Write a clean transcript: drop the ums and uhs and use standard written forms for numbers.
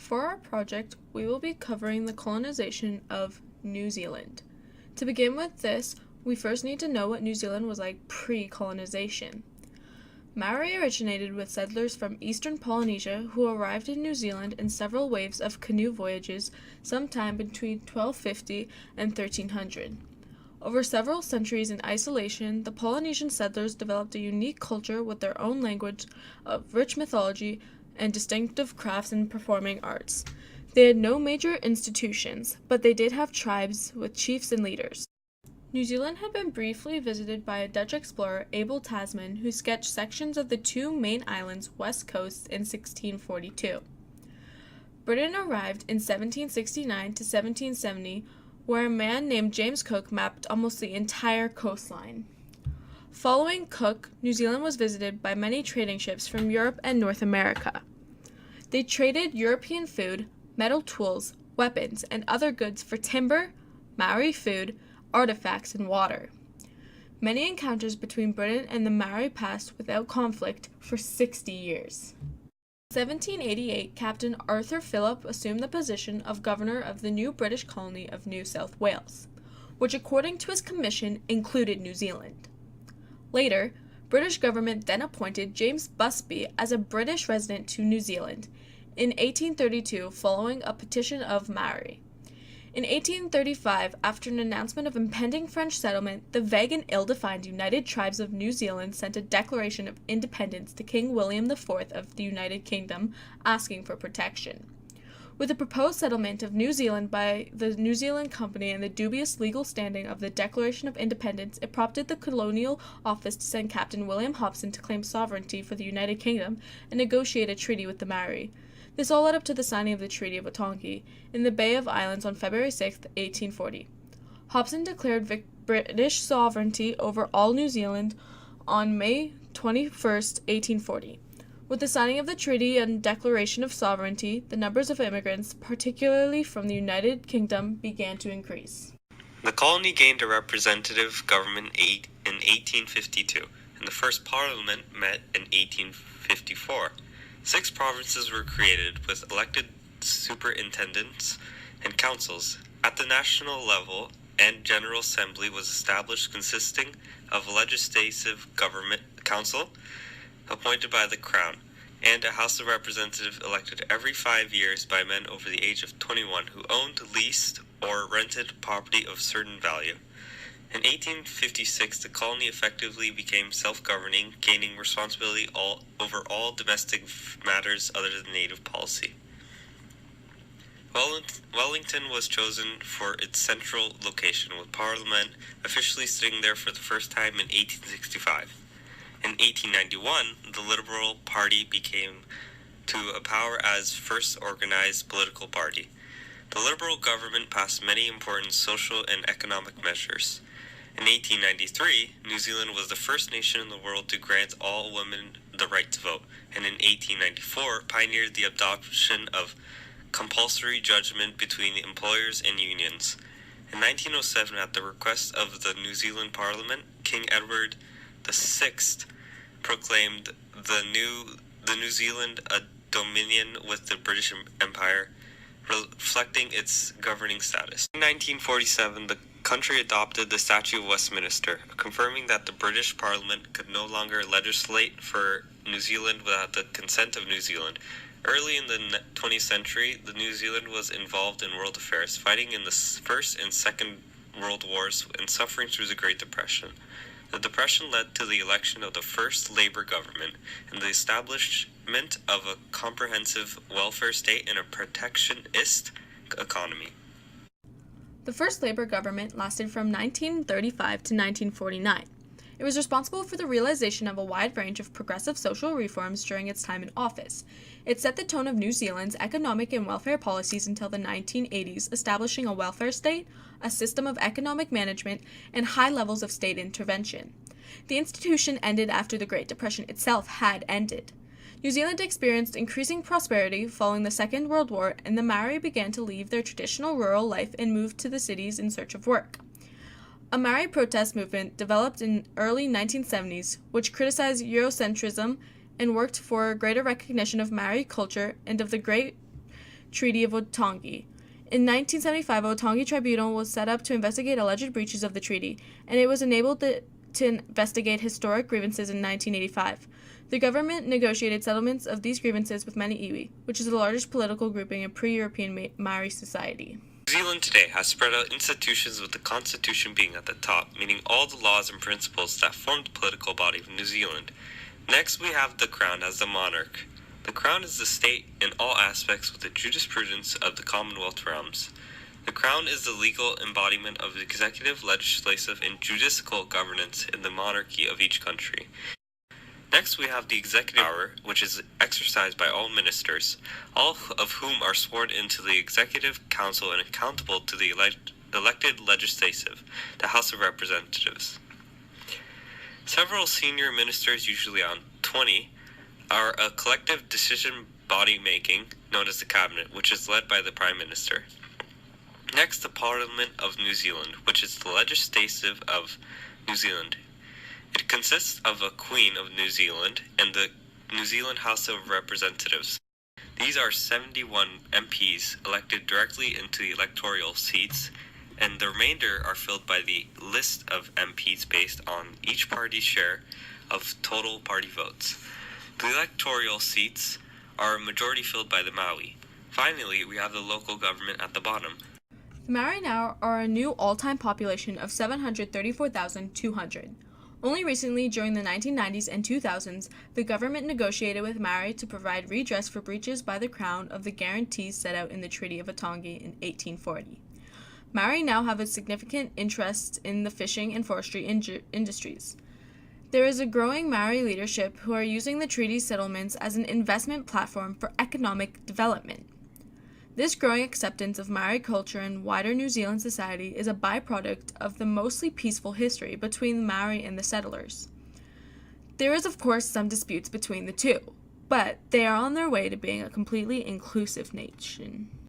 For our project, we will be covering the colonization of New Zealand. To begin with this, we first need to know what New Zealand was like pre-colonization. Maori originated with settlers from eastern Polynesia who arrived in New Zealand in several waves of canoe voyages sometime between 1250 and 1300. Over several centuries in isolation, the Polynesian settlers developed a unique culture with their own language, a rich mythology, and distinctive crafts and performing arts. They had no major institutions, but they did have tribes with chiefs and leaders. New Zealand had been briefly visited by a Dutch explorer, Abel Tasman, who sketched sections of the two main islands' west coasts in 1642. Britain arrived in 1769 to 1770, where a man named James Cook mapped almost the entire coastline. Following Cook, New Zealand was visited by many trading ships from Europe and North America. They traded European food, metal tools, weapons, and other goods for timber, Maori food, artifacts, and water. Many encounters between Britain and the Maori passed without conflict for 60 years. In 1788, Captain Arthur Phillip assumed the position of governor of the new British colony of New South Wales, which according to his commission included New Zealand. Later, British government then appointed James Busby as a British resident to New Zealand in 1832 following a petition of Maori. In 1835, after an announcement of impending French settlement, the vague and ill-defined United Tribes of New Zealand sent a declaration of independence to King William IV of the United Kingdom, asking for protection. With the proposed settlement of New Zealand by the New Zealand Company and the dubious legal standing of the Declaration of Independence, it prompted the Colonial Office to send Captain William Hobson to claim sovereignty for the United Kingdom and negotiate a treaty with the Maori. This all led up to the signing of the Treaty of Waitangi in the Bay of Islands on February 6, 1840. Hobson declared British sovereignty over all New Zealand on May 21, 1840. With the signing of the treaty and declaration of sovereignty, the numbers of immigrants, particularly from the United Kingdom, began to increase. The colony gained a representative government in 1852, and the first parliament met in 1854. 6 provinces were created, with elected superintendents and councils. At the national level, and General Assembly was established consisting of a legislative government council appointed by the Crown, and a House of Representatives elected every 5 years by men over the age of 21 who owned, leased, or rented property of certain value. In 1856, the colony effectively became self-governing, gaining responsibility over all domestic matters other than native policy. Wellington was chosen for its central location, with Parliament officially sitting there for the first time in 1865. In 1891, the Liberal Party became to a power as first organized political party. The Liberal government passed many important social and economic measures. In 1893, New Zealand was the first nation in the world to grant all women the right to vote, and in 1894 pioneered the adoption of compulsory judgment between employers and unions. In 1907, at the request of the New Zealand Parliament, King Edward VI proclaimed the New Zealand a dominion with the British Empire, reflecting its governing status. In 1947, the country adopted the Statute of Westminster, confirming that the British Parliament could no longer legislate for New Zealand without the consent of New Zealand. Early in the 20th century, New Zealand was involved in world affairs, fighting in the First and Second World Wars and suffering through the Great Depression. The Depression led to the election of the first Labour government and the establishment of a comprehensive welfare state and a protectionist economy. The first Labour government lasted from 1935 to 1949. It was responsible for the realization of a wide range of progressive social reforms during its time in office. It set the tone of New Zealand's economic and welfare policies until the 1980s, establishing a welfare state, a system of economic management, and high levels of state intervention. The institution ended after the Great Depression itself had ended. New Zealand experienced increasing prosperity following the Second World War, and the Maori began to leave their traditional rural life and move to the cities in search of work. A Maori protest movement developed in early 1970s, which criticized Eurocentrism and worked for greater recognition of Maori culture and of the great Treaty of Otongi. In 1975, a Otongi tribunal was set up to investigate alleged breaches of the treaty, and it was enabled to investigate historic grievances in 1985. The government negotiated settlements of these grievances with many iwi, which is the largest political grouping in pre-European Maori society. New Zealand today has spread out institutions with the constitution being at the top, meaning all the laws and principles that form the political body of New Zealand. Next, we have the Crown as the monarch. The Crown is the state in all aspects with the jurisprudence of the Commonwealth realms. The Crown is the legal embodiment of the executive, legislative, and judicial governance in the monarchy of each country. Next, we have the executive power, which is exercised by all ministers, all of whom are sworn into the Executive Council and accountable to the elected legislative, the House of Representatives. Several senior ministers, usually on 20, are a collective decision body making, known as the Cabinet, which is led by the Prime Minister. Next, the Parliament of New Zealand, which is the legislative of New Zealand. It consists of a Queen of New Zealand and the New Zealand House of Representatives. These are 71 MPs elected directly into the electoral seats, and the remainder are filled by the list of MPs based on each party's share of total party votes. The electoral seats are a majority filled by the Maui. Finally, we have the local government at the bottom. The Maori now are a new all-time population of 734,200. Only recently, during the 1990s and 2000s, the government negotiated with Maori to provide redress for breaches by the Crown of the guarantees set out in the Treaty of Otongi in 1840. Maori now have a significant interest in the fishing and forestry industries. There is a growing Maori leadership who are using the treaty settlements as an investment platform for economic development. This growing acceptance of Maori culture in wider New Zealand society is a byproduct of the mostly peaceful history between the Maori and the settlers. There is, of course, some disputes between the two, but they are on their way to being a completely inclusive nation.